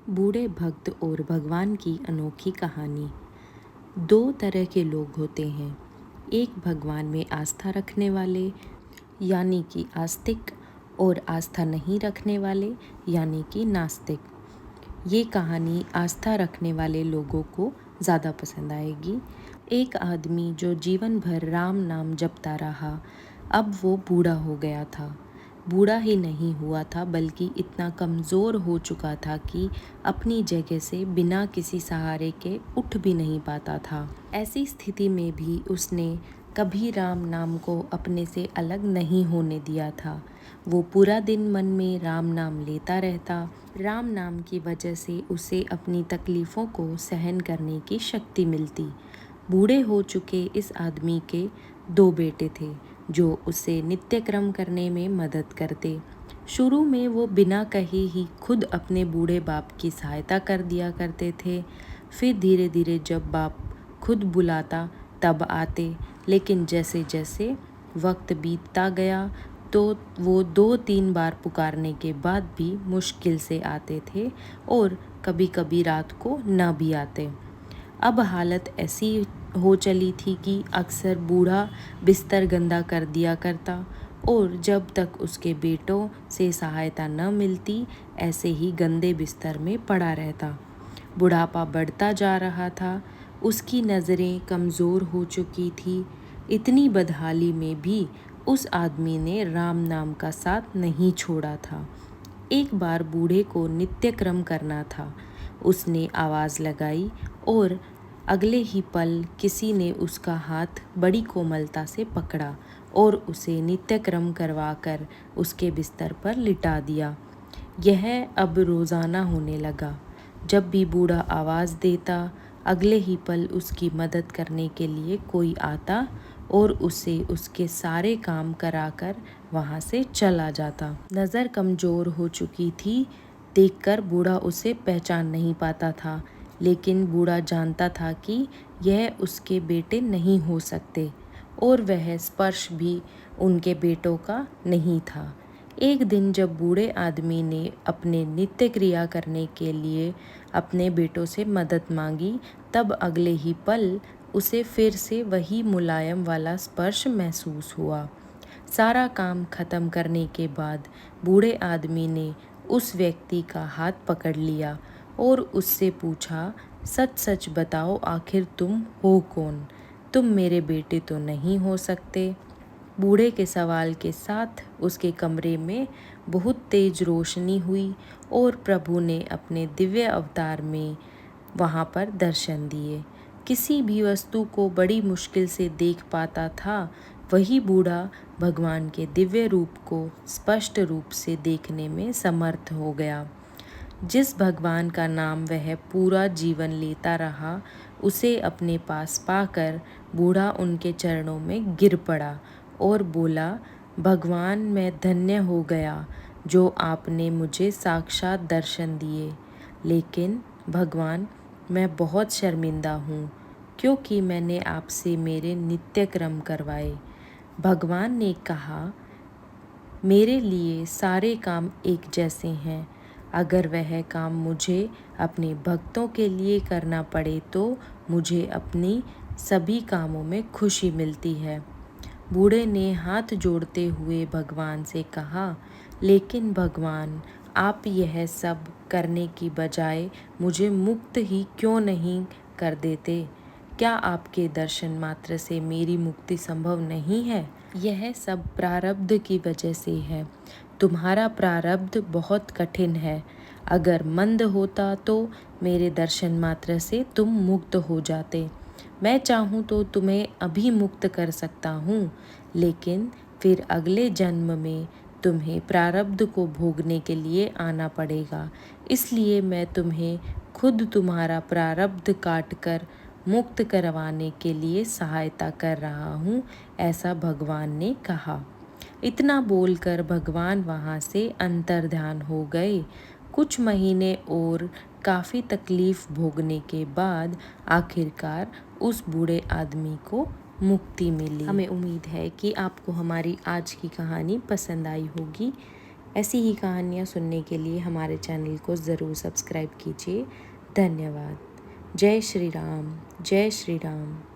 बूढ़े भक्त और भगवान की अनोखी कहानी। दो तरह के लोग होते हैं, एक भगवान में आस्था रखने वाले यानी कि आस्तिक, और आस्था नहीं रखने वाले यानी कि नास्तिक। ये कहानी आस्था रखने वाले लोगों को ज़्यादा पसंद आएगी। एक आदमी जो जीवन भर राम नाम जपता रहा, अब वो बूढ़ा हो गया था। बूढ़ा ही नहीं हुआ था बल्कि इतना कमज़ोर हो चुका था कि अपनी जगह से बिना किसी सहारे के उठ भी नहीं पाता था। ऐसी स्थिति में भी उसने कभी राम नाम को अपने से अलग नहीं होने दिया था। वो पूरा दिन मन में राम नाम लेता रहता। राम नाम की वजह से उसे अपनी तकलीफ़ों को सहन करने की शक्ति मिलती। बूढ़े हो चुके इस आदमी के दो बेटे थे जो उसे नित्य क्रम करने में मदद करते। शुरू में वो बिना कहे ही खुद अपने बूढ़े बाप की सहायता कर दिया करते थे। फिर धीरे धीरे जब बाप खुद बुलाता तब आते, लेकिन जैसे जैसे वक्त बीतता गया तो वो 2-3 बार पुकारने के बाद भी मुश्किल से आते थे और कभी कभी रात को न भी आते। अब हालत ऐसी हो चली थी कि अक्सर बूढ़ा बिस्तर गंदा कर दिया करता और जब तक उसके बेटों से सहायता न मिलती ऐसे ही गंदे बिस्तर में पड़ा रहता। बुढ़ापा बढ़ता जा रहा था, उसकी नज़रें कमज़ोर हो चुकी थी। इतनी बदहाली में भी उस आदमी ने राम नाम का साथ नहीं छोड़ा था। एक बार बूढ़े को नित्य क्रम करना था। उसने आवाज़ लगाई और अगले ही पल किसी ने उसका हाथ बड़ी कोमलता से पकड़ा और उसे नित्य क्रम करवाकर उसके बिस्तर पर लिटा दिया। यह अब रोज़ाना होने लगा। जब भी बूढ़ा आवाज़ देता, अगले ही पल उसकी मदद करने के लिए कोई आता और उसे उसके सारे काम कराकर वहाँ से चला जाता। नज़र कमज़ोर हो चुकी थी, देखकर बूढ़ा उसे पहचान नहीं पाता था, लेकिन बूढ़ा जानता था कि यह उसके बेटे नहीं हो सकते और वह स्पर्श भी उनके बेटों का नहीं था। एक दिन जब बूढ़े आदमी ने अपने नित्य क्रिया करने के लिए अपने बेटों से मदद मांगी, तब अगले ही पल उसे फिर से वही मुलायम वाला स्पर्श महसूस हुआ। सारा काम खत्म करने के बाद बूढ़े आदमी ने उस व्यक्ति का हाथ पकड़ लिया और उससे पूछा, सच सच बताओ, आखिर तुम हो कौन? तुम मेरे बेटे तो नहीं हो सकते। बूढ़े के सवाल के साथ उसके कमरे में बहुत तेज रोशनी हुई और प्रभु ने अपने दिव्य अवतार में वहाँ पर दर्शन दिए। किसी भी वस्तु को बड़ी मुश्किल से देख पाता था, वही बूढ़ा भगवान के दिव्य रूप को स्पष्ट रूप से देखने में समर्थ हो गया। जिस भगवान का नाम वह पूरा जीवन लेता रहा, उसे अपने पास पाकर बूढ़ा उनके चरणों में गिर पड़ा और बोला, भगवान, मैं धन्य हो गया जो आपने मुझे साक्षात दर्शन दिए। लेकिन भगवान, मैं बहुत शर्मिंदा हूँ क्योंकि मैंने आपसे मेरे नित्य क्रम करवाए। भगवान ने कहा, मेरे लिए सारे काम एक जैसे हैं। अगर वह काम मुझे अपने भक्तों के लिए करना पड़े तो मुझे अपनी सभी कामों में खुशी मिलती है। बूढ़े ने हाथ जोड़ते हुए भगवान से कहा, लेकिन भगवान, आप यह सब करने की बजाय मुझे मुक्त ही क्यों नहीं कर देते? क्या आपके दर्शन मात्र से मेरी मुक्ति संभव नहीं है? यह सब प्रारब्ध की वजह से है। तुम्हारा प्रारब्ध बहुत कठिन है। अगर मंद होता तो मेरे दर्शन मात्र से तुम मुक्त हो जाते। मैं चाहूँ तो तुम्हें अभी मुक्त कर सकता हूँ, लेकिन फिर अगले जन्म में तुम्हें प्रारब्ध को भोगने के लिए आना पड़ेगा। इसलिए मैं तुम्हें खुद तुम्हारा प्रारब्ध काट कर मुक्त करवाने के लिए सहायता कर रहा हूँ, ऐसा भगवान ने कहा। इतना बोलकर भगवान वहाँ से अंतर्ध्यान हो गए। कुछ महीने और काफ़ी तकलीफ़ भोगने के बाद आखिरकार उस बूढ़े आदमी को मुक्ति मिली। हमें उम्मीद है कि आपको हमारी आज की कहानी पसंद आई होगी। ऐसी ही कहानियाँ सुनने के लिए हमारे चैनल को ज़रूर सब्सक्राइब कीजिए। धन्यवाद। जय श्री राम। जय श्री राम।